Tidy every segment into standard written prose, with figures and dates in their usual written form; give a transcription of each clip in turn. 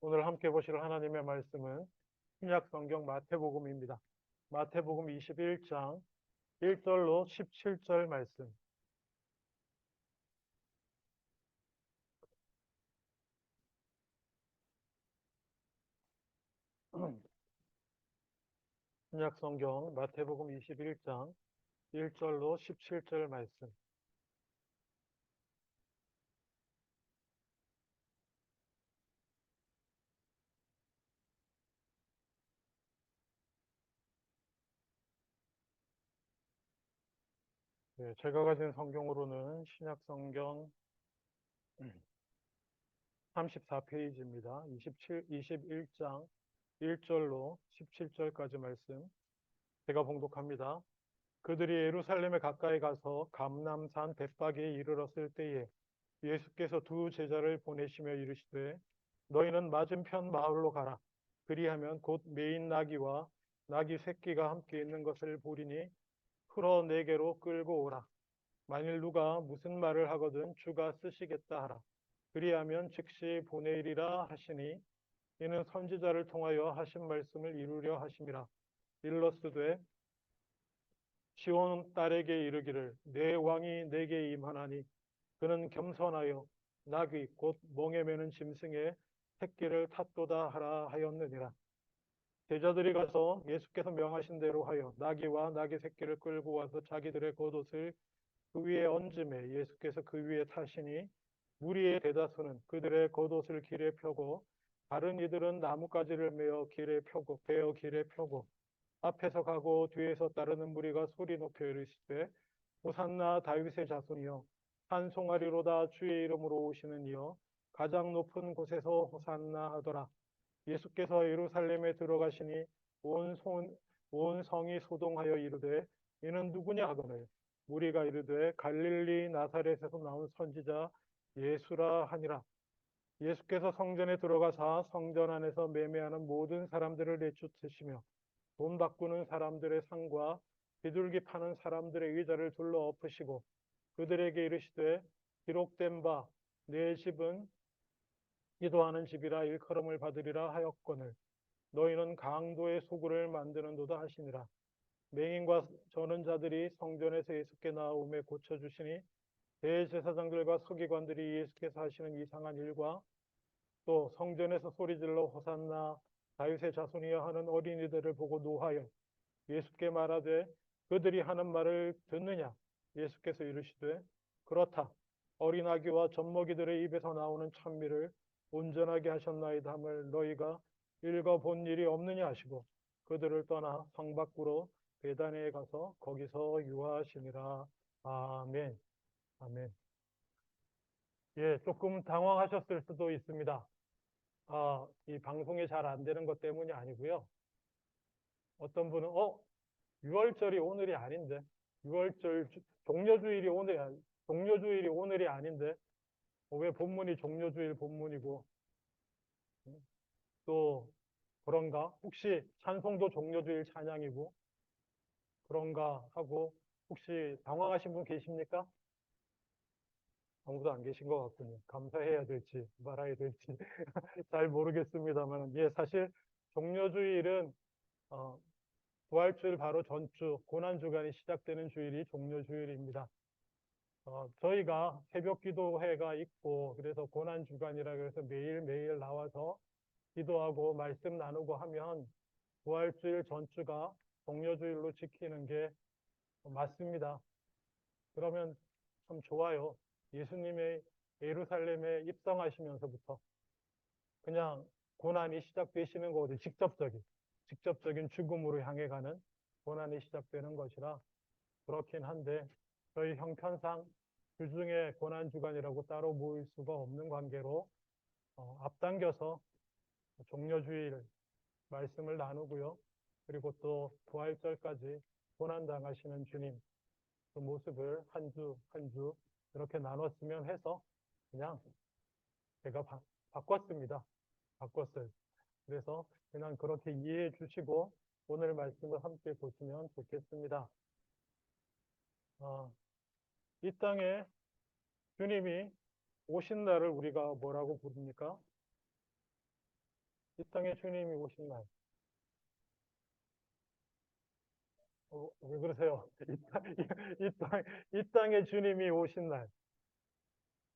오늘 함께 보실 하나님의 말씀은 신약 성경 마태복음입니다. 마태복음 21장 1절로 17절 말씀. 신약 성경 마태복음 21장 1절로 17절 말씀. 네, 제가 가진 성경으로는 신약 성경 34페이지입니다. 21장 1절로 17절까지 말씀. 제가 봉독합니다. 그들이 예루살렘에 가까이 가서 감람산 벳바기에 이르렀을 때에 예수께서 두 제자를 보내시며 이르시되 너희는 맞은편 마을로 가라. 그리하면 곧 메인 나귀와 나귀 새끼가 함께 있는 것을 보리니 풀어 내게로 끌고 오라. 만일 누가 무슨 말을 하거든 주가 쓰시겠다 하라. 그리하면 즉시 보내리라 하시니 이는 선지자를 통하여 하신 말씀을 이루려 하심이라. 일러스되 시온 딸에게 이르기를 내 왕이 내게 임하나니 그는 겸손하여 나귀 곧 멍에 매는 짐승의 새끼를 탔도다 하라 하였느니라. 제자들이 가서 예수께서 명하신 대로 하여 나귀와 나귀 새끼를 끌고 와서 자기들의 겉옷을 그 위에 얹음에 예수께서 그 위에 타시니 무리의 대다수는 그들의 겉옷을 길에 펴고 다른 이들은 나뭇가지를 베어 길에 펴고 앞에서 가고 뒤에서 따르는 무리가 소리 높여 이르시되 호산나 다윗의 자손이여 찬송하리로다 주의 이름으로 오시는 이여 가장 높은 곳에서 호산나 하더라. 예수께서 예루살렘에 들어가시니 온, 온 성이 소동하여 이르되 이는 누구냐 하거늘 무리가 이르되 갈릴리 나사렛에서 나온 선지자 예수라 하니라. 예수께서 성전에 들어가사 성전 안에서 매매하는 모든 사람들을 내쫓으시며 돈 바꾸는 사람들의 상과 비둘기 파는 사람들의 의자를 둘러 엎으시고 그들에게 이르시되 기록된 바 내 집은 기도하는 집이라 일컬음을 받으리라 하였거늘 너희는 강도의 소굴을 만드는도다 하시니라. 맹인과 저는 자들이 성전에서 예수께 나오매 고쳐주시니 대제사장들과 서기관들이 예수께서 하시는 이상한 일과 또 성전에서 소리질러 호산나 다윗의 자손이여 하는 어린이들을 보고 노하여 예수께 말하되 그들이 하는 말을 듣느냐? 예수께서 이르시되 그렇다. 어린 아기와 젖먹이들의 입에서 나오는 찬미를 온전하게 하셨나이다 함을 너희가 읽어본 일이 없느냐 하시고 그들을 떠나 성 밖으로 베다니에 가서 거기서 유하시니라. 아멘. 아멘. 예, 조금 당황하셨을 수도 있습니다. 이 방송이 잘 안 되는 것 때문이 아니고요. 어떤 분은 6월절이 오늘이 아닌데 6월절 종료주일이 오늘이 아닌데 왜 본문이 종료주일 본문이고 또 그런가? 혹시 찬송도 종료주일 찬양이고 그런가 하고 혹시 당황하신 분 계십니까? 아무도 안 계신 것 같군요. 감사해야 될지 말아야 될지 잘 모르겠습니다만 예, 사실 종료주일은 어, 부활주일 바로 전주 고난주간이 시작되는 주일이 종료주일입니다. 저희가 새벽 기도회가 있고 그래서 고난주간이라 그래서 매일매일 나와서 기도하고 말씀 나누고 하면 부활주일 전주가 종료주일로 지키는 게 맞습니다. 그러면 참 좋아요. 예수님의 예루살렘에 입성하시면서부터 그냥 고난이 시작되시는 것이 직접적인 죽음으로 향해 가는 고난이 시작되는 것이라 그렇긴 한데 저희 형편상 주중에 고난주간이라고 따로 모일 수가 없는 관계로 앞당겨서 종료주일 말씀을 나누고요. 그리고 또 부활절까지 고난당하시는 주님 그 모습을 한 주 한 주 이렇게 나눴으면 해서 그냥 제가 바꿨습니다. 바꿨어요. 그래서 그냥 그렇게 이해해 주시고 오늘 말씀을 함께 보시면 좋겠습니다. 이 땅에 주님이 오신 날을 우리가 뭐라고 부릅니까? 이 땅에 주님이 오신 날. 왜 그러세요? 이 땅에 주님이 오신 날.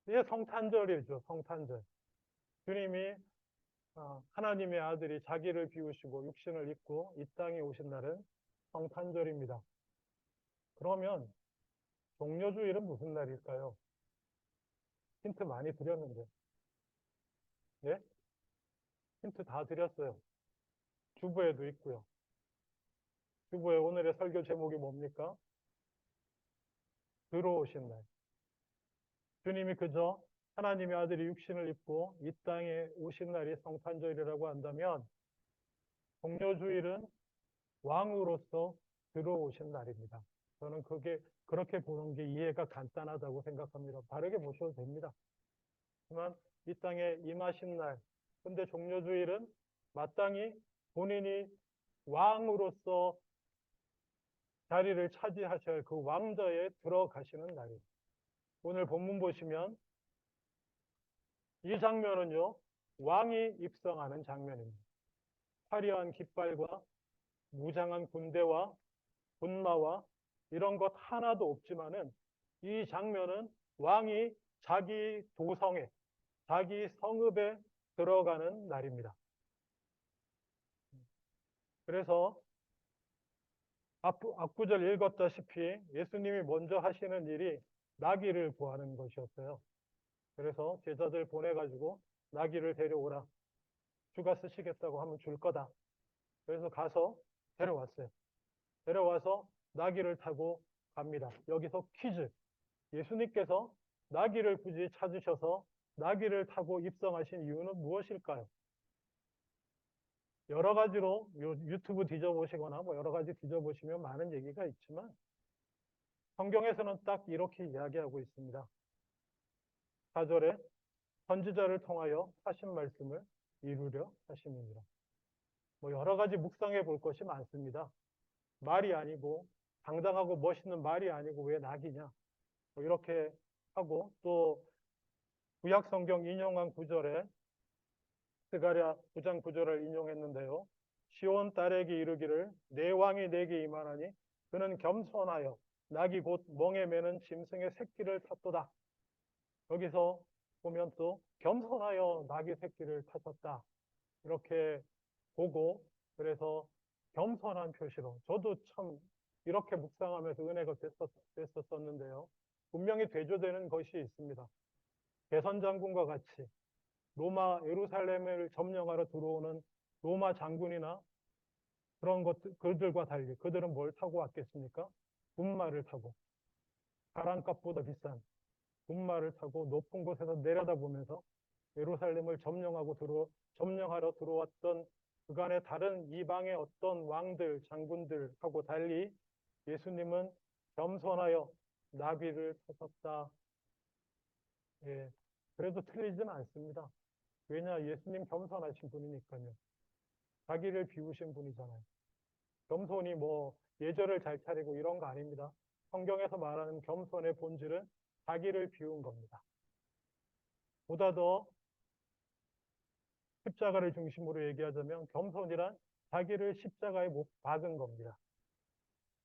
이게 성탄절이죠, 성탄절. 주님이 하나님의 아들이 자기를 비우시고 육신을 입고 이 땅에 오신 날은 성탄절입니다. 그러면 종려주일은 무슨 날일까요? 힌트 많이 드렸는데. 예? 힌트 다 드렸어요. 주보에도 있고요. 주보에 오늘의 설교 제목이 뭡니까? 들어오신 날. 주님이 그저 하나님의 아들이 육신을 입고 이 땅에 오신 날이 성탄절이라고 한다면 종려주일은 왕으로서 들어오신 날입니다. 저는 그렇게 보는 게 이해가 간단하다고 생각합니다. 다르게 보셔도 됩니다. 하지만 이 땅에 임하신 날, 근데 종려주일은 마땅히 본인이 왕으로서 자리를 차지하셔야 할 그 왕좌에 들어가시는 날이에요. 오늘 본문 보시면 이 장면은요, 왕이 입성하는 장면입니다. 화려한 깃발과 무장한 군대와 군마와 이런 것 하나도 없지만은 이 장면은 왕이 자기 도성에, 자기 성읍에 들어가는 날입니다. 그래서 앞구절 읽었다시피 예수님이 먼저 하시는 일이 나귀를 구하는 것이었어요. 그래서 제자들 보내가지고 나귀를 데려오라. 주가 쓰시겠다고 하면 줄 거다. 그래서 가서 데려왔어요. 데려와서 나귀를 타고 갑니다. 여기서 퀴즈. 예수님께서 나귀를 굳이 찾으셔서 나귀를 타고 입성하신 이유는 무엇일까요? 여러 가지로 유튜브 뒤져보시거나 뭐 여러 가지 뒤져보시면 많은 얘기가 있지만 성경에서는 딱 이렇게 이야기하고 있습니다. 4절에 선지자를 통하여 하신 말씀을 이루려 하심이니라. 뭐 여러 가지 묵상해 볼 것이 많습니다. 말이 아니고 당당하고 멋있는 말이 아니고 왜 낙이냐 뭐 이렇게 하고 또 구약 성경 인용한 구절에 스가랴 9장 9절을 인용했는데요. 시온 딸에게 이르기를 내 왕이 내게 임하나니 그는 겸손하여 낙이 곧 멍에 매는 짐승의 새끼를 탔도다. 여기서 보면 또 겸손하여 낙의 새끼를 타셨다. 이렇게 보고 그래서 겸손한 표시로 저도 참 이렇게 묵상하면서 은혜가 됐었는데요. 분명히 대조되는 것이 있습니다. 개선 장군과 같이 로마 예루살렘을 점령하러 들어오는 로마 장군이나 그런 것들 그들과 달리 그들은 뭘 타고 왔겠습니까? 군마를 타고 가랑값보다 비싼 군마를 타고 높은 곳에서 내려다보면서 예루살렘을 점령하러 들어왔던 그간의 다른 이방의 어떤 왕들, 장군들하고 달리 예수님은 겸손하여 나귀를 타셨다. 예, 그래도 틀리지는 않습니다. 왜냐, 예수님 겸손하신 분이니까요. 자기를 비우신 분이잖아요. 겸손이 뭐 예절을 잘 차리고 이런 거 아닙니다. 성경에서 말하는 겸손의 본질은 자기를 비운 겁니다. 보다 더 십자가를 중심으로 얘기하자면 겸손이란 자기를 십자가에 못 박은 겁니다.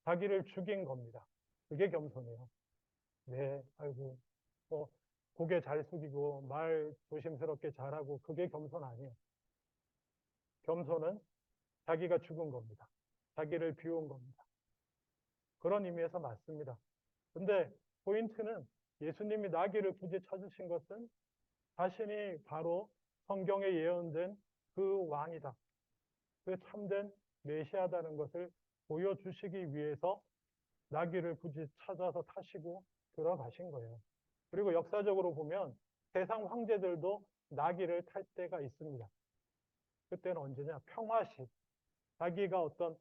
자기를 죽인 겁니다. 그게 겸손이에요. 네, 아이고, 뭐 고개 잘 숙이고 말 조심스럽게 잘하고 그게 겸손 아니에요. 겸손은 자기가 죽은 겁니다. 자기를 비운 겁니다. 그런 의미에서 맞습니다. 근데 포인트는 예수님이 나귀를 굳이 찾으신 것은 자신이 바로 성경에 예언된 그 왕이다. 그 참된 메시아다는 것을 보여주시기 위해서 나귀를 굳이 찾아서 타시고 들어가신 거예요. 그리고 역사적으로 보면 세상 황제들도 나귀를 탈 때가 있습니다. 그때는 언제냐? 평화시. 자기가 어떤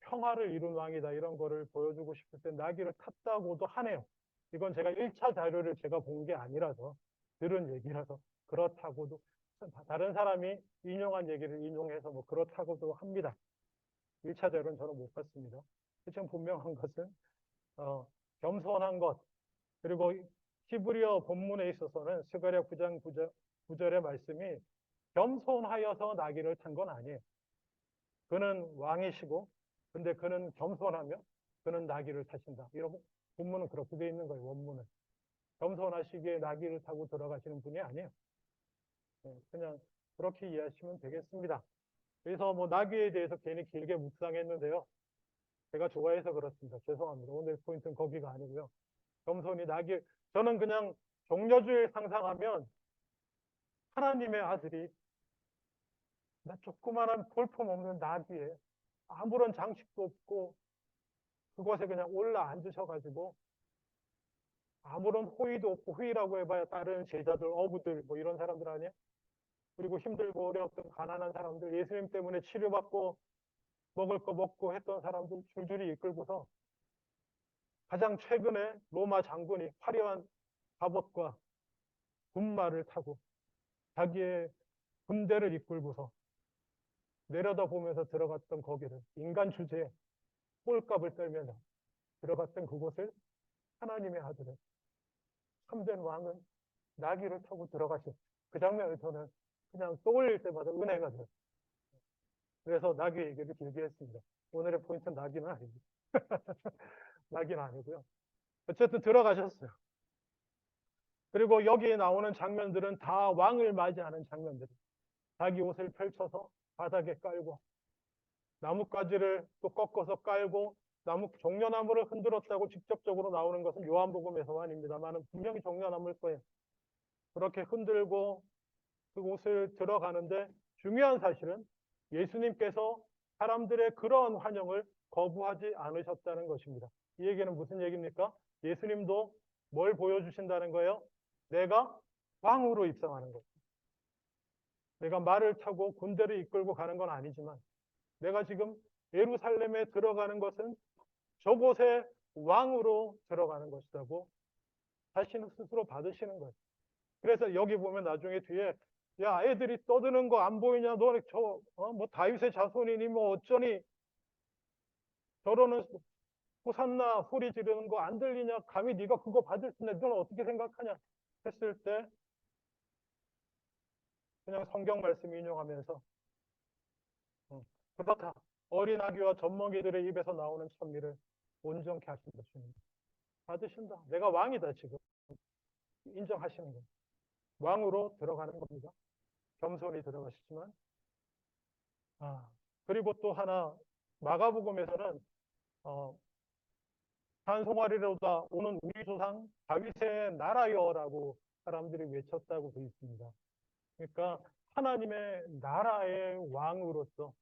평화를 이룬 왕이다 이런 거를 보여주고 싶을 때 나귀를 탔다고도 하네요. 이건 제가 1차 자료를 제가 본 게 아니라서 들은 얘기라서 그렇다고도 다른 사람이 인용한 얘기를 인용해서 뭐 그렇다고도 합니다. 1차 자료는 저는 못 봤습니다. 하지만 분명한 것은 겸손한 것 그리고 히브리어 본문에 있어서는 스가랴 9장 9절의 말씀이 겸손하여서 나귀를 탄 건 아니에요. 그는 왕이시고, 근데 그는 겸손하며 그는 나귀를 타신다. 이런 본문은 그렇게 돼 있는 거예요, 원문은. 겸손하시기에 나귀를 타고 들어가시는 분이 아니에요. 그냥 그렇게 이해하시면 되겠습니다. 그래서 뭐 나귀에 대해서 괜히 길게 묵상했는데요. 제가 좋아해서 그렇습니다. 죄송합니다. 오늘 포인트는 거기가 아니고요. 겸손히 나귀, 저는 그냥 종려주일 상상하면 하나님의 아들이 나 조그마한 볼품없는 나귀에 아무런 장식도 없고 그곳에 그냥 올라 앉으셔가지고 아무런 호의도 없고, 호의라고 해봐야 다른 제자들, 어부들 뭐 이런 사람들 아니에요? 그리고 힘들고 어려웠던 가난한 사람들, 예수님 때문에 치료받고 먹을 거 먹고 했던 사람들 줄줄이 이끌고서 가장 최근에 로마 장군이 화려한 갑옷과 군마를 타고 자기의 군대를 이끌고서 내려다보면서 들어갔던 거기를, 인간 주제에 꼴값을 떨면서 들어갔던 그곳을 하나님의 아들은, 참된 왕은 나귀를 타고 들어가신 그 장면을 저는 그냥 떠올릴 때마다 은혜가 돼요. 그래서 나귀 얘기를 길게 했습니다. 오늘의 포인트는 나귀는 아닙니다. 나귀는 아니고요. 어쨌든 들어가셨어요. 그리고 여기에 나오는 장면들은 다 왕을 맞이하는 장면들이에요. 자기 옷을 펼쳐서 바닥에 깔고 나뭇가지를 또 꺾어서 깔고 종려나무를 흔들었다고 직접적으로 나오는 것은 요한복음에서만입니다만 분명히 종려나무일 거예요. 그렇게 흔들고 그 옷을 들어가는데 중요한 사실은 예수님께서 사람들의 그러한 환영을 거부하지 않으셨다는 것입니다. 이 얘기는 무슨 얘기입니까? 예수님도 뭘 보여주신다는 거예요? 내가 왕으로 입성하는 것. 내가 말을 타고 군대를 이끌고 가는 건 아니지만 내가 지금 예루살렘에 들어가는 것은 저곳에 왕으로 들어가는 것이라고 자신을 스스로 받으시는 거예요. 그래서 여기 보면 나중에 뒤에 야, 애들이 떠드는 거 안 보이냐? 너네 뭐 다윗의 자손이니 뭐 어쩌니 저러는 호산나 소리 지르는 거 안 들리냐? 감히 네가 그거 받을 텐데 너는 어떻게 생각하냐? 했을 때 그냥 성경 말씀 인용하면서 그렇다. 어린 아기와 젖먹이들의 입에서 나오는 천미를 온전케 하신다. 주님. 받으신다. 내가 왕이다 지금. 인정하시는 거예요. 왕으로 들어가는 겁니다. 겸손히 들어가시지만 그리고 또 하나 마가복음에서는 찬송하리로다 오는 우리 조상 다윗의 나라여라고 사람들이 외쳤다고 되어 있습니다. 그러니까 하나님의 나라의 왕으로서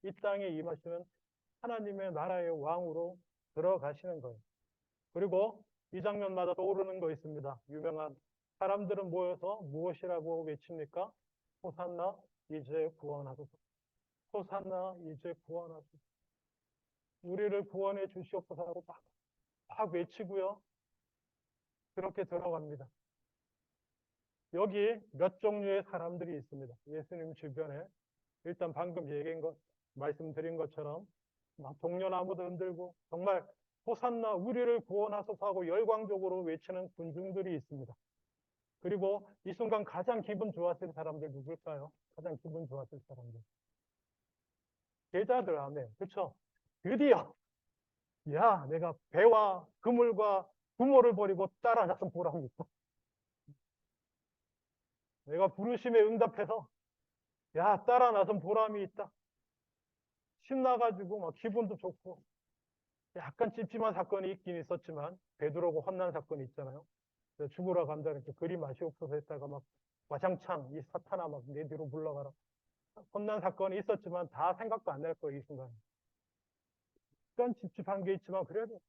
이 땅에 임하시는 하나님의 나라의 왕으로 들어가시는 거예요. 그리고 이 장면마다 떠오르는 거 있습니다. 유명한 사람들은 모여서 무엇이라고 외칩니까? 호산나 이제 구원하소서. 호산나 이제 구원하소서. 우리를 구원해 주시옵소서 하고 막 외치고요. 그렇게 들어갑니다. 여기 몇 종류의 사람들이 있습니다. 예수님 주변에 일단 방금 말씀드린 것처럼 막 종려나무도 흔들고 정말 호산나 우리를 구원하소서 하고 열광적으로 외치는 군중들이 있습니다. 그리고 이 순간 가장 기분 좋았을 사람들 누굴까요? 가장 기분 좋았을 사람들. 제자들 안에, 그렇죠? 드디어 야, 내가 배와 그물과 부모를 버리고 따라잡은 보람이 있다. 내가 부르심에 응답해서 야, 따라 나선 보람이 있다. 신나가지고 막 기분도 좋고 약간 찝찝한 사건이 있긴 있었지만 베드로고 혼난 사건이 있잖아요. 죽으러 간다 이렇게 그리 맛이 없어서 했다가 막 와장창 이 사탄아 막 내 뒤로 물러가라. 혼난 사건이 있었지만 다 생각도 안 날 거예요, 이 순간. 약간 찝찝한 게 있지만 그래도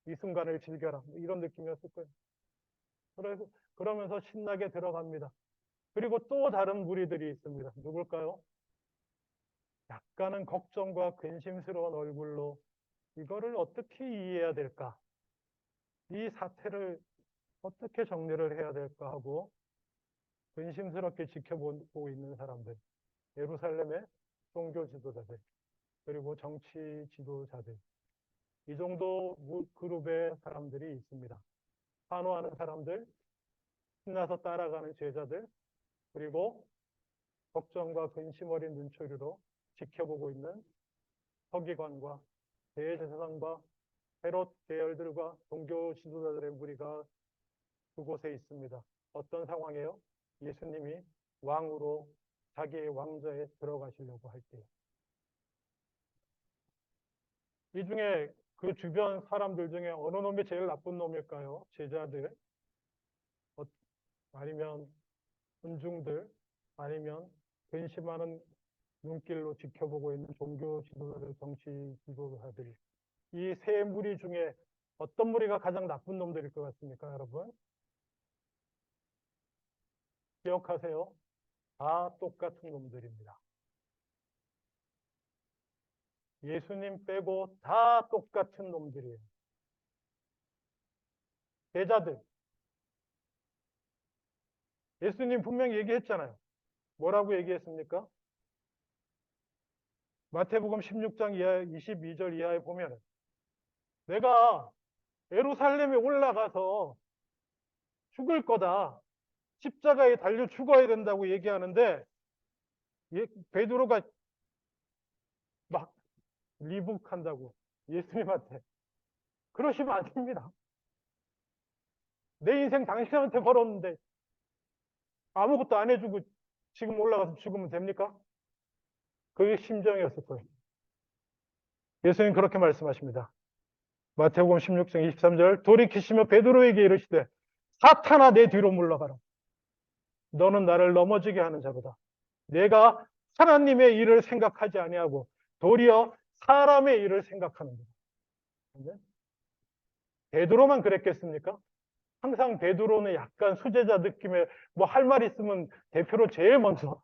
이 순간을 즐겨라. 이런 느낌이었을 거예요. 그러면서 신나게 들어갑니다. 그리고 또 다른 무리들이 있습니다. 누굴까요? 약간은 걱정과 근심스러운 얼굴로 이거를 어떻게 이해해야 될까? 이 사태를 어떻게 정리를 해야 될까 하고 근심스럽게 지켜보고 있는 사람들, 예루살렘의 종교 지도자들, 그리고 정치 지도자들, 이 정도 그룹의 사람들이 있습니다. 환호하는 사람들, 신나서 따라가는 제자들, 그리고 걱정과 근심 어린 눈초리로 지켜보고 있는 서기관과 대제사장과 헤롯 계열들과 종교 지도자들의 무리가 그곳에 있습니다. 어떤 상황이에요? 예수님이 왕으로 자기의 왕좌에 들어가시려고 할 때. 이 중에 그 주변 사람들 중에 어느 놈이 제일 나쁜 놈일까요? 제자들? 아니면 군중들? 아니면 근심하는 눈길로 지켜보고 있는 종교 지도자들, 정치 지도자들? 이 세 무리 중에 어떤 무리가 가장 나쁜 놈들일 것 같습니까, 여러분? 기억하세요. 다 똑같은 놈들입니다. 예수님 빼고 다 똑같은 놈들이에요. 제자들. 예수님 분명히 얘기했잖아요. 뭐라고 얘기했습니까? 마태복음 16장 이하 22절 이하에 보면 내가 예루살렘에 올라가서 죽을 거다. 십자가에 달려 죽어야 된다고 얘기하는데 베드로가 막 리북한다고 예수님한테. 그러시면 안 됩니다. 내 인생 당신한테 걸었는데 아무것도 안 해주고 지금 올라가서 죽으면 됩니까? 그게 심정이었을 거예요. 예수님 그렇게 말씀하십니다. 마태복음 16장 23절 돌이키시며 베드로에게 이르시되 사탄아 내 뒤로 물러가라. 너는 나를 넘어지게 하는 자로다. 내가 하나님의 일을 생각하지 아니하고 도리어 사람의 일을 생각하는 거다. 베드로만 그랬겠습니까? 항상 베드로는 약간 수제자 느낌의 뭐 할 말 있으면 대표로 제일 먼저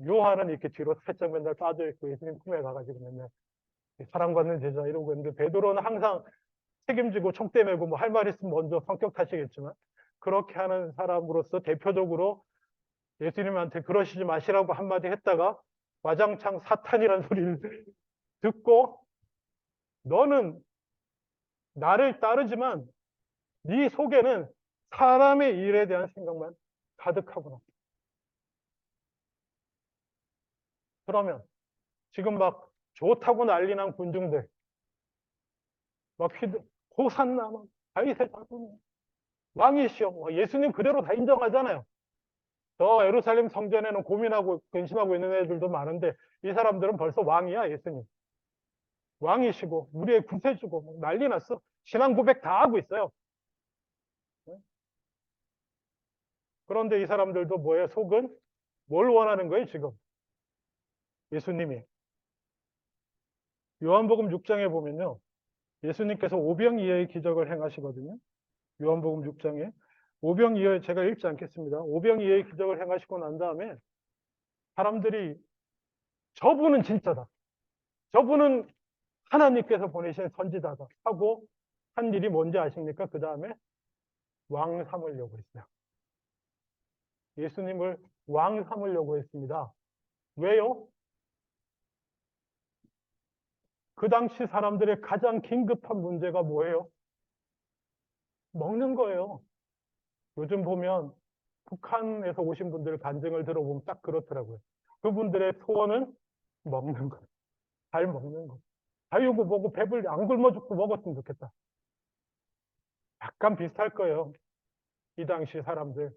요한은 이렇게 뒤로 살짝 맨날 빠져있고 예수님 품에 가가지고 맨날 사랑받는 제자 이러고 있는데 베드로는 항상 책임지고 총대 메고 뭐 할 말 있으면 먼저 성격 탓이겠지만 그렇게 하는 사람으로서 대표적으로 예수님한테 그러시지 마시라고 한마디 했다가 와장창 사탄이라는 소리를 듣고 너는 나를 따르지만 네 속에는 사람의 일에 대한 생각만 가득하구나. 그러면 지금 막 좋다고 난리난 군중들 막 호산나 막 다윗의 자손 왕이시여 예수님 그대로 다 인정하잖아요. 저 예루살렘 성전에는 고민하고 근심하고 있는 애들도 많은데 이 사람들은 벌써 왕이야. 예수님 왕이시고 우리의 구세주고 난리 났어. 신앙 고백 다 하고 있어요. 그런데 이 사람들도 뭐예요? 속은 뭘 원하는 거예요 지금? 예수님이 요한복음 6장에 보면요 예수님께서 오병이어의 기적을 행하시거든요. 요한복음 6장에 오병이어 제가 읽지 않겠습니다. 오병이어의 기적을 행하시고 난 다음에 사람들이 저분은 진짜다. 저분은 하나님께서 보내신 선지자다 하고 한 일이 뭔지 아십니까? 그 다음에 왕 삼으려고 했어요. 예수님을 왕 삼으려고 했습니다. 왜요? 그 당시 사람들의 가장 긴급한 문제가 뭐예요? 먹는 거예요. 요즘 보면 북한에서 오신 분들 간증을 들어보면 딱 그렇더라고요. 그분들의 소원은 먹는 거. 잘 먹는 거. 자유고 뭐고 배불리 안 굶어 죽고 먹었으면 좋겠다. 약간 비슷할 거예요. 이 당시 사람들.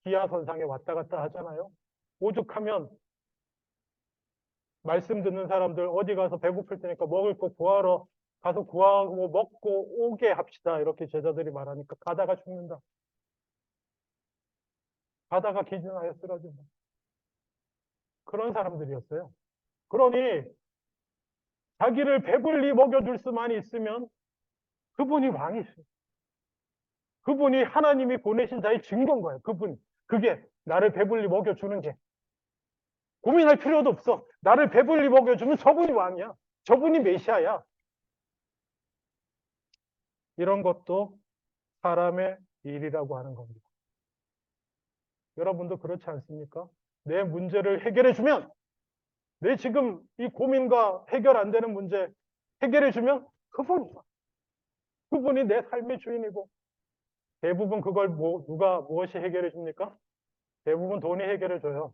기아선상에 왔다 갔다 하잖아요. 오죽하면 말씀 듣는 사람들 어디 가서 배고플 테니까 먹을 거 구하러 가서 구하고 먹고 오게 합시다. 이렇게 제자들이 말하니까 가다가 죽는다. 가다가 기진하여 쓰러진다. 그런 사람들이었어요. 그러니 자기를 배불리 먹여줄 수만 있으면 그분이 왕이시죠. 그분이 하나님이 보내신 자의 증거인 거예요. 그게 나를 배불리 먹여주는 게. 고민할 필요도 없어. 나를 배불리 먹여주면 저분이 왕이야. 저분이 메시아야. 이런 것도 사람의 일이라고 하는 겁니다. 여러분도 그렇지 않습니까? 내 문제를 해결해주면 내 지금 이 고민과 해결 안 되는 문제 해결해주면 그분이 내 삶의 주인이고 대부분 그걸 누가 무엇이 해결해 줍니까? 대부분 돈이 해결해줘요.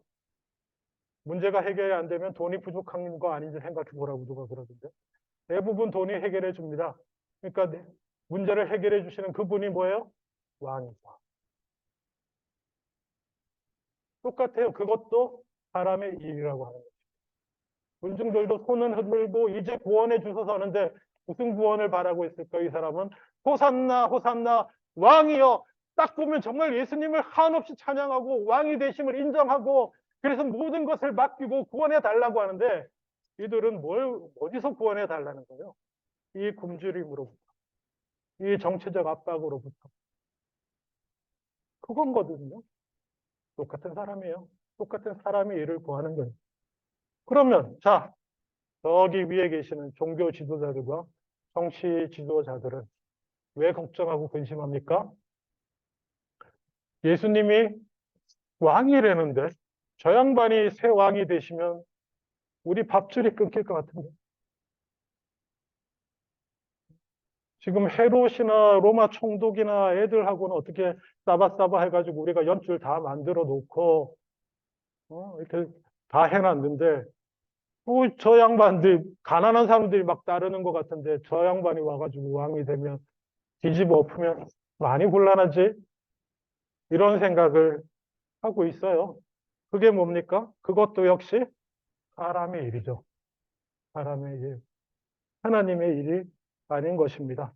문제가 해결이 안 되면 돈이 부족한 거 아닌지 생각해 보라고 누가 그러던데. 대부분 돈이 해결해 줍니다. 그러니까 문제를 해결해 주시는 그분이 뭐예요? 왕이죠. 똑같아요. 그것도 사람의 일이라고 하는 거예요. 군중들도 손은 흔들고 이제 구원해 주소서 하는데 무슨 구원을 바라고 있을까? 이 사람은 호산나 호산나 왕이여. 딱 보면 정말 예수님을 한없이 찬양하고 왕이 되심을 인정하고 그래서 모든 것을 맡기고 구원해 달라고 하는데 이들은 어디서 구원해 달라는 거예요? 이 굶주림으로부터, 이 정치적 압박으로부터. 그건거든요. 똑같은 사람이에요. 똑같은 사람이 이를 구하는 거예요. 그러면 자, 저기 위에 계시는 종교 지도자들과 정치 지도자들은 왜 걱정하고 근심합니까? 예수님이 왕이라는데 저 양반이 새 왕이 되시면 우리 밥줄이 끊길 것 같은데. 지금 헤롯이나 로마 총독이나 애들하고는 어떻게 싸바싸바 해가지고 우리가 연줄 다 만들어 놓고 이렇게 다 해놨는데 저 양반들 가난한 사람들이 막 따르는 것 같은데 저 양반이 와가지고 왕이 되면 뒤집어 엎으면 많이 곤란하지? 이런 생각을 하고 있어요. 그게 뭡니까? 그것도 역시 사람의 일이죠. 사람의 일. 하나님의 일이 아닌 것입니다.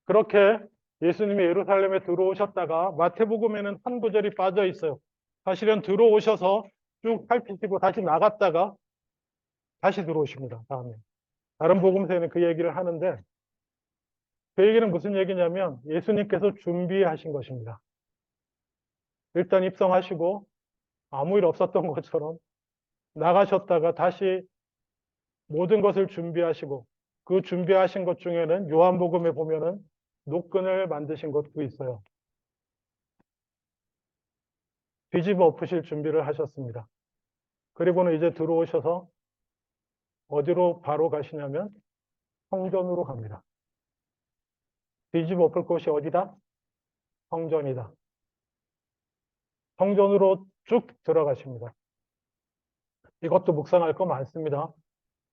그렇게 예수님이 예루살렘에 들어오셨다가 마태복음에는 한 구절이 빠져 있어요. 사실은 들어오셔서 쭉 살피시고 다시 나갔다가 다시 들어오십니다. 다음에. 다른 복음서에는 그 얘기를 하는데 그 얘기는 무슨 얘기냐면 예수님께서 준비하신 것입니다. 일단 입성하시고 아무 일 없었던 것처럼 나가셨다가 다시 모든 것을 준비하시고 그 준비하신 것 중에는 요한복음에 보면은 노끈을 만드신 것도 있어요. 뒤집어 엎으실 준비를 하셨습니다. 그리고는 이제 들어오셔서 어디로 바로 가시냐면 성전으로 갑니다. 뒤집어 엎을 곳이 어디다? 성전이다. 성전으로 쭉 들어가십니다. 이것도 묵상할 거 많습니다.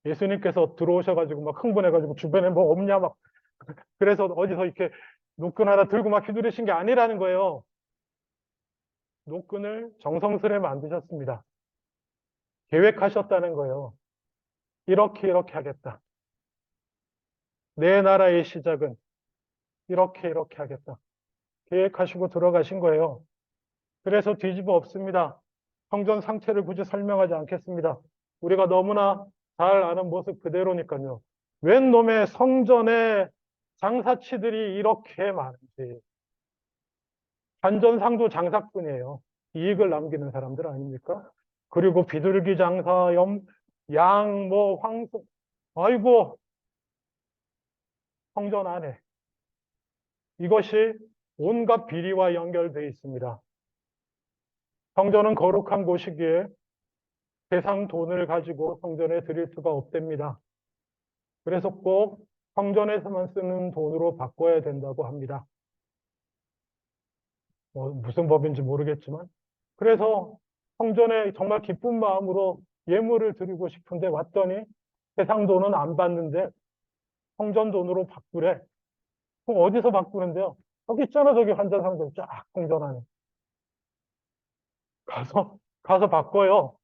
예수님께서 들어오셔가지고 막 흥분해가지고 주변에 뭐 없냐 막 그래서 어디서 이렇게 노끈 하나 들고 막 휘두르신 게 아니라는 거예요. 노끈을 정성스레 만드셨습니다. 계획하셨다는 거예요. 이렇게 하겠다. 내 나라의 시작은 이렇게 하겠다. 계획하시고 들어가신 거예요. 그래서 뒤집어 엎습니다. 성전 상태를 굳이 설명하지 않겠습니다. 우리가 너무나 잘 아는 모습 그대로니까요. 웬 놈의 성전에 장사치들이 이렇게 많은지. 반전상도 장사꾼이에요. 이익을 남기는 사람들 아닙니까? 그리고 비둘기 장사, 양, 황소. 아이고, 성전 안에. 이것이 온갖 비리와 연결되어 있습니다. 성전은 거룩한 곳이기에 세상 돈을 가지고 성전에 드릴 수가 없답니다. 그래서 꼭 성전에서만 쓰는 돈으로 바꿔야 된다고 합니다. 무슨 법인지 모르겠지만. 그래서 성전에 정말 기쁜 마음으로 예물을 드리고 싶은데 왔더니 세상 돈은 안 받는데 성전 돈으로 바꾸래. 그럼 어디서 바꾸는데요? 여기 있잖아, 저기 환전상점 쫙 성전 안에. 가서 바꿔요.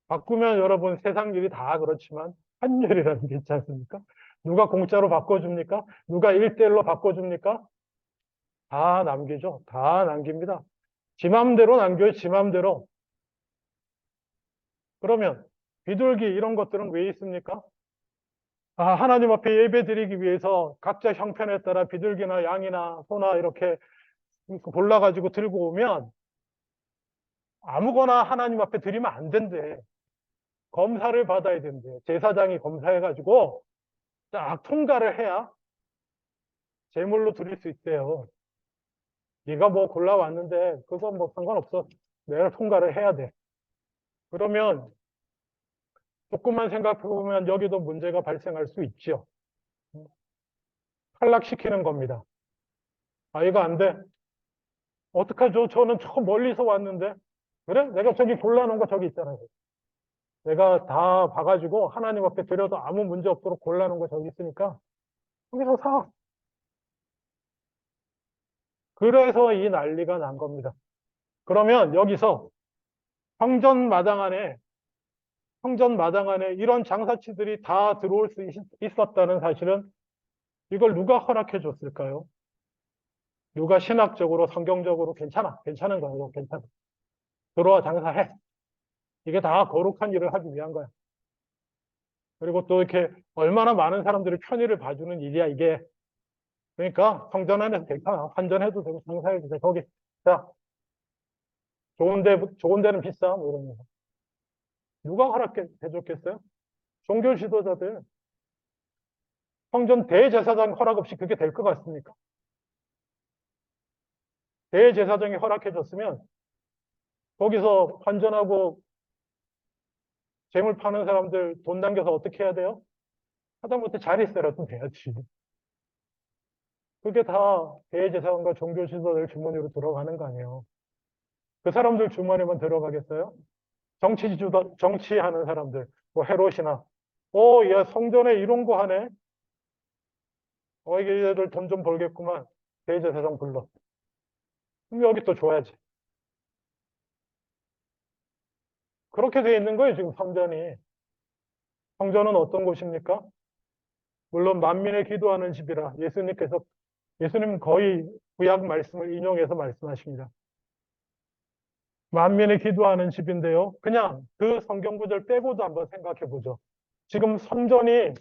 바꾸면 여러분 세상 일이 다 그렇지만 환율이라는 게 있지 않습니까? 누가 공짜로 바꿔줍니까? 누가 1대1로 바꿔줍니까? 다 남기죠. 다 남깁니다. 지 맘대로 남겨요. 지 맘대로. 그러면 비둘기 이런 것들은 왜 있습니까? 하나님 앞에 예배 드리기 위해서 각자 형편에 따라 비둘기나 양이나 소나 이렇게 골라가지고 들고 오면 아무거나 하나님 앞에 드리면 안 된대. 검사를 받아야 된대. 제사장이 검사해가지고 딱 통과를 해야 제물로 드릴 수 있대요. 네가 뭐 골라왔는데 그거 뭐 상관없어. 내가 통과를 해야 돼. 그러면 조금만 생각해보면 여기도 문제가 발생할 수 있죠. 탈락시키는 겁니다. 이거 안 돼. 어떡하죠? 저는 저 멀리서 왔는데. 그래? 내가 저기 골라놓은 거 저기 있잖아요. 내가 다 봐가지고 하나님 앞에 드려도 아무 문제 없도록 골라놓은 거 저기 있으니까 거기서 사. 그래서 이 난리가 난 겁니다. 그러면 여기서 성전 마당 안에 이런 장사치들이 다 들어올 수 있었다는 사실은 이걸 누가 허락해 줬을까요? 누가 신학적으로, 성경적으로 괜찮아. 괜찮은 거야. 이거 괜찮아. 들어와 장사해. 이게 다 거룩한 일을 하기 위한 거야. 그리고 또 이렇게 얼마나 많은 사람들이 편의를 봐주는 일이야, 이게. 그러니까 성전 안에서 괜찮아. 환전해도 되고 장사해도 돼. 거기. 자, 좋은 데는 비싸. 뭐 이런 거. 누가 허락해 줬겠어요? 종교 지도자들. 성전 대제사장 허락 없이 그게 될 것 같습니까? 대제사장이 허락해 줬으면 거기서 환전하고 재물 파는 사람들 돈 남겨서 어떻게 해야 돼요? 하다못해 자릿세라도 돼야지. 그게 다 대제사장과 종교 지도자들 주머니로 들어가는 거 아니에요. 그 사람들 주머니만 들어가겠어요? 정치하는 사람들, 뭐 헤롯이나, 야, 성전에 이런 거 하네? 이게 얘들 돈 좀 벌겠구만. 대제사장 불러. 그럼 여기 또 줘야지. 그렇게 돼 있는 거예요, 지금 성전이. 성전은 어떤 곳입니까? 물론 만민의 기도하는 집이라 예수님 거의 구약 말씀을 인용해서 말씀하십니다. 만민의 기도하는 집인데요. 그냥 그 성경 구절 빼고도 한번 생각해 보죠. 지금 성전이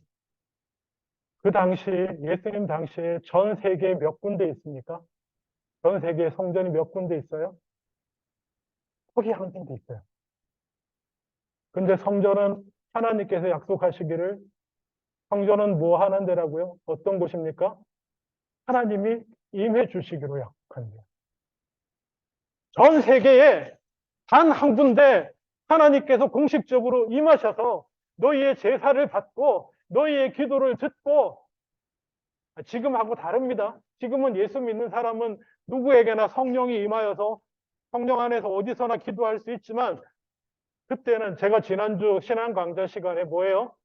그 당시, 예수님 당시에 전 세계에 몇 군데 있습니까? 전 세계에 성전이 몇 군데 있어요? 거기 한 군데 있어요. 근데 성전은 하나님께서 약속하시기를 성전은 뭐 하는 데라고요? 어떤 곳입니까? 하나님이 임해 주시기로 약속합니다. 전 세계에 단 한 군데 하나님께서 공식적으로 임하셔서 너희의 제사를 받고 너희의 기도를 듣고 지금하고 다릅니다. 지금은 예수 믿는 사람은 누구에게나 성령이 임하여서 성령 안에서 어디서나 기도할 수 있지만 그때는 제가 지난주 신앙 강좌 시간에 뭐예요?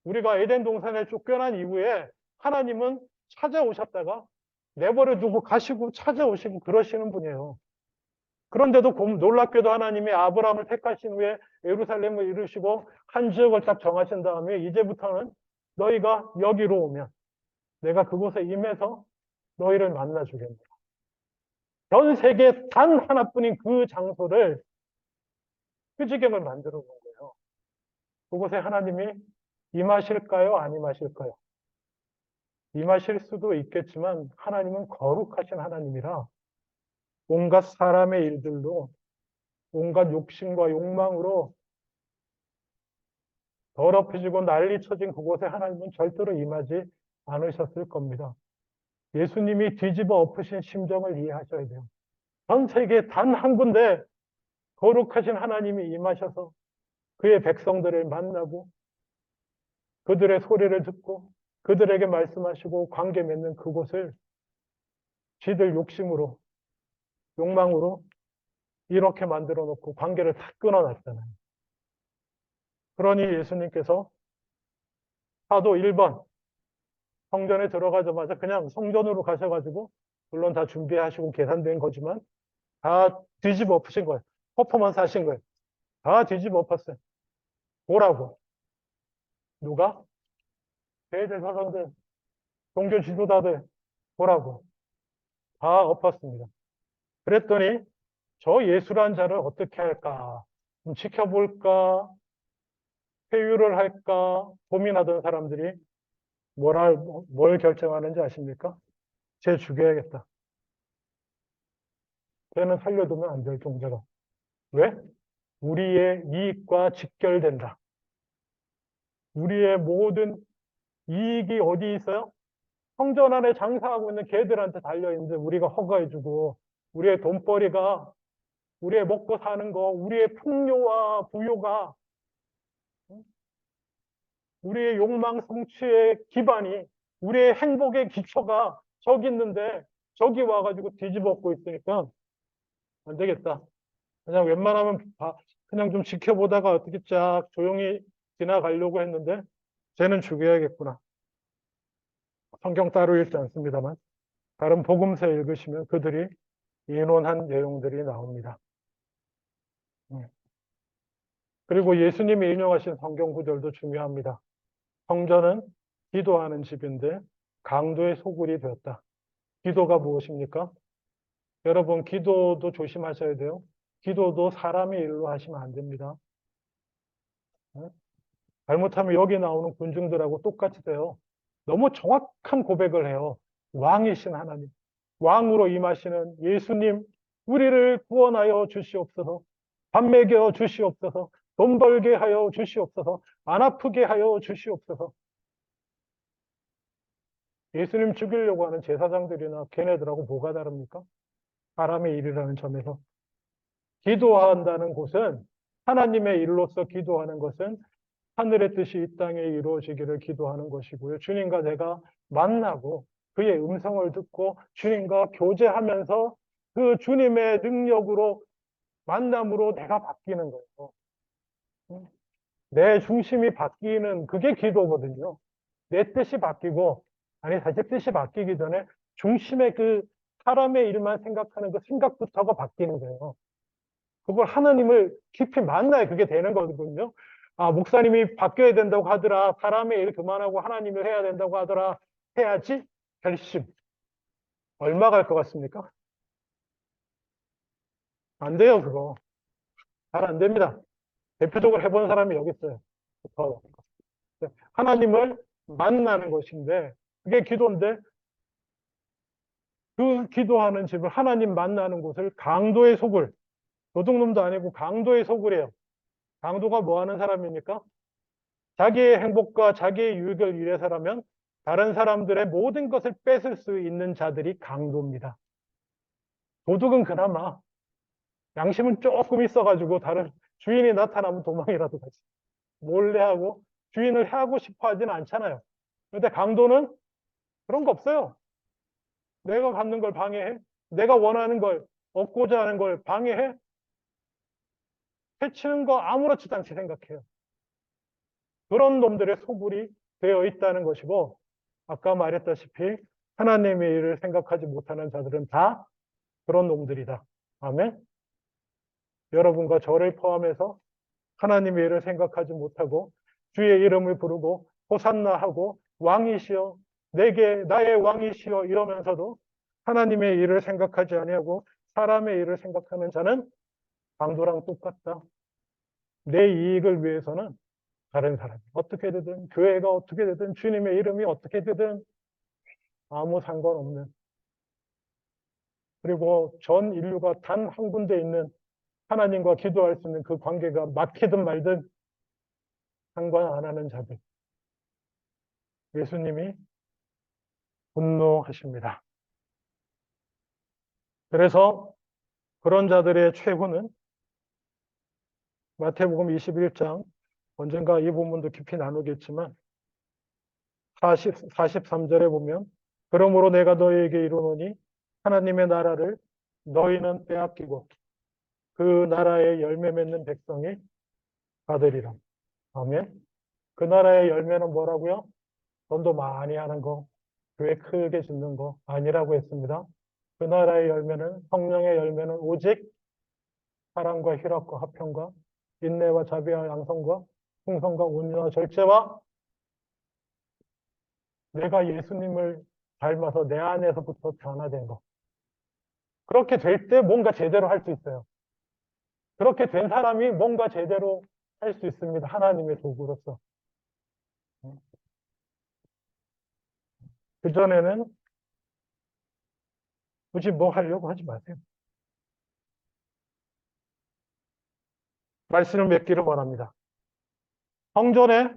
우리가 에덴 동산에 쫓겨난 이후에 하나님은 찾아오셨다가 내버려 두고 가시고 찾아오시고 그러시는 분이에요. 그런데도 놀랍게도 하나님이 아브라함을 택하신 후에 예루살렘을 이루시고 한 지역을 딱 정하신 다음에 이제부터는 너희가 여기로 오면 내가 그곳에 임해서 너희를 만나주겠노라. 전 세계 단 하나뿐인 그 장소를 휴지경을 만들어 놓은 거예요. 그곳에 하나님이 임하실까요? 안 임하실까요? 임하실 수도 있겠지만 하나님은 거룩하신 하나님이라 온갖 사람의 일들로 온갖 욕심과 욕망으로 더럽혀지고 난리 쳐진 그곳에 하나님은 절대로 임하지 않으셨을 겁니다. 예수님이 뒤집어 엎으신 심정을 이해하셔야 돼요. 전 세계 단 한 군데 거룩하신 하나님이 임하셔서 그의 백성들을 만나고 그들의 소리를 듣고 그들에게 말씀하시고 관계 맺는 그곳을 지들 욕심으로 욕망으로 이렇게 만들어 놓고 관계를 다 끊어놨잖아요. 그러니 예수님께서 사도 1번 성전에 들어가자마자 그냥 성전으로 가셔가지고 물론 다 준비하시고 계산된 거지만 다 뒤집어 엎으신 거예요. 퍼포먼스 하신 거예요. 다 뒤집어 엎었어요. 뭐라고? 누가? 대제사장들, 종교 지도자들 보라고 다 엎었습니다. 그랬더니 저 예수란 자를 어떻게 할까? 좀 지켜볼까? 회유를 할까? 고민하던 사람들이 뭘 결정하는지 아십니까? 쟤 죽여야겠다. 쟤는 살려두면 안 될 존재가. 왜? 우리의 이익과 직결된다. 우리의 모든 이익이 어디 있어요? 성전 안에 장사하고 있는 개들한테 달려있는데 우리가 허가해주고 우리의 돈벌이가 우리의 먹고 사는 거, 우리의 풍요와 부요가 우리의 욕망 성취의 기반이 우리의 행복의 기초가 저기 있는데 저기 와가지고 뒤집어엎고 있으니까 안 되겠다. 그냥 웬만하면 그냥 좀 지켜보다가 어떻게 쫙 조용히 지나가려고 했는데 쟤는 죽여야겠구나. 성경 따로 읽지 않습니다만 다른 복음서 읽으시면 그들이 인원한 내용들이 나옵니다. 그리고 예수님이 인용하신 성경 구절도 중요합니다. 성전은 기도하는 집인데 강도의 소굴이 되었다. 기도가 무엇입니까? 여러분, 기도도 조심하셔야 돼요. 기도도 사람의 일로 하시면 안 됩니다. 잘못하면 여기 나오는 군중들하고 똑같이 돼요. 너무 정확한 고백을 해요. 왕이신 하나님, 왕으로 임하시는 예수님, 우리를 구원하여 주시옵소서, 밥 먹여 주시옵소서, 돈 벌게 하여 주시옵소서, 안 아프게 하여 주시옵소서. 예수님 죽이려고 하는 제사장들이나 걔네들하고 뭐가 다릅니까? 사람의 일이라는 점에서. 기도한다는 곳은 하나님의 일로서 기도하는 것은 하늘의 뜻이 이 땅에 이루어지기를 기도하는 것이고요. 주님과 내가 만나고 그의 음성을 듣고 주님과 교제하면서 그 주님의 능력으로 만남으로 내가 바뀌는 거예요. 내 중심이 바뀌는 그게 기도거든요. 내 뜻이 바뀌고, 아니, 사실 뜻이 바뀌기 전에 중심의 그 사람의 일만 생각하는 그 생각부터가 바뀌는 거예요. 그걸 하나님을 깊이 만나야 그게 되는 거거든요. 아, 목사님이 바뀌어야 된다고 하더라. 사람의 일 그만하고 하나님을 해야 된다고 하더라. 해야지. 결심. 얼마 갈 것 같습니까? 안 돼요, 그거. 잘 안 됩니다. 대표적으로 해본 사람이 여기 있어요. 하나님을 만나는 것인데, 그게 기도인데, 그 기도하는 집을 하나님 만나는 곳을 강도의 속을, 도둑놈도 아니고 강도의 속을이에요. 강도가 뭐 하는 사람입니까? 자기의 행복과 자기의 유익을 위해서라면 다른 사람들의 모든 것을 뺏을 수 있는 자들이 강도입니다. 도둑은 그나마 양심은 조금 있어가지고 다른 주인이 나타나면 도망이라도 가지. 몰래 하고 주인을 해하고 싶어 하진 않잖아요. 그런데 강도는 그런 거 없어요. 내가 갖는 걸 방해해. 내가 원하는 걸 얻고자 하는 걸 방해해. 해치는 거 아무렇지도 않게 생각해요. 그런 놈들의 소굴이 되어 있다는 것이고, 아까 말했다시피 하나님의 일을 생각하지 못하는 자들은 다 그런 놈들이다. 아멘. 여러분과 저를 포함해서 하나님의 일을 생각하지 못하고 주의 이름을 부르고 호산나하고 왕이시여 내게 나의 왕이시여 이러면서도 하나님의 일을 생각하지 아니하고 사람의 일을 생각하는 자는 강도랑 똑같다. 내 이익을 위해서는 다른 사람 어떻게 되든 교회가 어떻게 되든 주님의 이름이 어떻게 되든 아무 상관없는, 그리고 전 인류가 단 한 군데 있는 하나님과 기도할 수 있는 그 관계가 막히든 말든 상관 안 하는 자들, 예수님이 분노하십니다. 그래서 그런 자들의 최후는 마태복음 21장, 언젠가 이 부분도 깊이 나누겠지만 43절에 보면 그러므로 내가 너희에게 이르노니 하나님의 나라를 너희는 빼앗기고 그 나라의 열매 맺는 백성이 받으리라. 아멘. 그 나라의 열매는 뭐라고요? 돈도 많이 하는 거, 교회 크게 짓는 거 아니라고 했습니다. 그 나라의 열매는, 성령의 열매는 오직 사랑과 희락과 화평과 인내와 자비와 양성과 풍성과 온유와 절제와 내가 예수님을 닮아서 내 안에서부터 변화된 거. 그렇게 될 때 뭔가 제대로 할 수 있어요. 그렇게 된 사람이 뭔가 제대로 할 수 있습니다. 하나님의 도구로서. 그전에는 굳이 뭐 하려고 하지 마세요. 말씀을 맺기를 원합니다. 성전의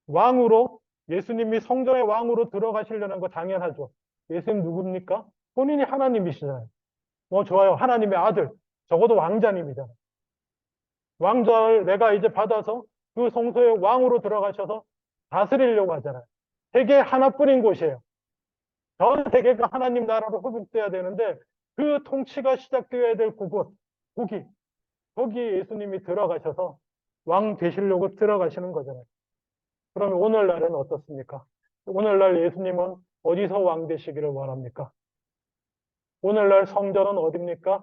왕으로, 예수님이 성전의 왕으로 들어가시려는 거 당연하죠. 예수님 누굽니까? 본인이 하나님이시잖아요. 뭐 좋아요. 하나님의 아들. 적어도 왕자님이잖아요. 왕좌를 내가 이제 받아서 그 성소의 왕으로 들어가셔서 다스리려고 하잖아요. 세계 하나뿐인 곳이에요. 전 세계가 하나님 나라로 회복돼야 되는데 그 통치가 시작되어야 될 그곳, 거기에 예수님이 들어가셔서 왕 되시려고 들어가시는 거잖아요. 그러면 오늘날은 어떻습니까? 오늘날 예수님은 어디서 왕 되시기를 원합니까? 오늘날 성전은 어디입니까?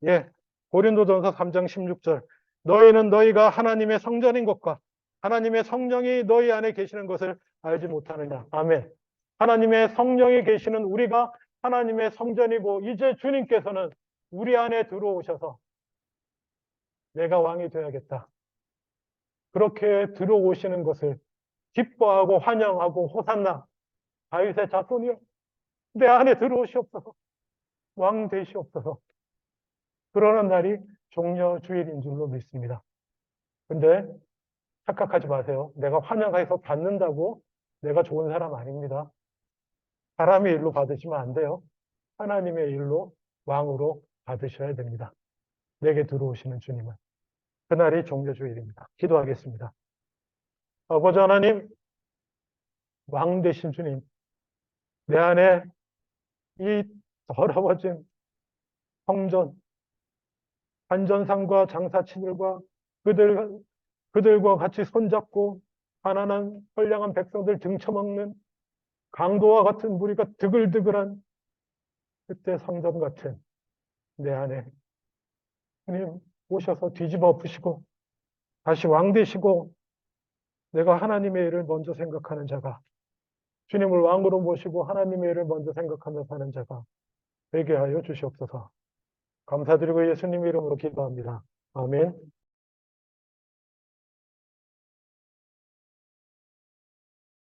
예, 고린도전서 3장 16절. 너희는 너희가 하나님의 성전인 것과 하나님의 성령이 너희 안에 계시는 것을 알지 못하느냐. 아멘. 하나님의 성령이 계시는 우리가 하나님의 성전이고 이제 주님께서는 우리 안에 들어오셔서 내가 왕이 되어야겠다. 그렇게 들어오시는 것을 기뻐하고 환영하고 호산나 다윗의 자손이여 내 안에 들어오시옵소서 왕 되시옵소서 그러는 날이 종려주일인 줄로 믿습니다. 근데 착각하지 마세요. 내가 환영해서 받는다고 내가 좋은 사람 아닙니다. 사람의 일로 받으시면 안 돼요. 하나님의 일로 왕으로 받으셔야 됩니다. 내게 들어오시는 주님은. 그날이 종려주일입니다. 기도하겠습니다. 아버지 하나님, 왕 되신 주님, 내 안에 이 더러워진 성전, 한전상과 장사치들과 그들과 같이 손잡고 가난한 선량한 백성들 등쳐먹는 강도와 같은 무리가 드글드글한 그때 성전 같은 내 안에 주님 오셔서 뒤집어 엎으시고 다시 왕 되시고 내가 하나님의 일을 먼저 생각하는 자가 주님을 왕으로 모시고 하나님의 일을 먼저 생각하며 사는 자가 되게 하여 주시옵소서. 감사드리고 예수님 이름으로 기도합니다. 아멘.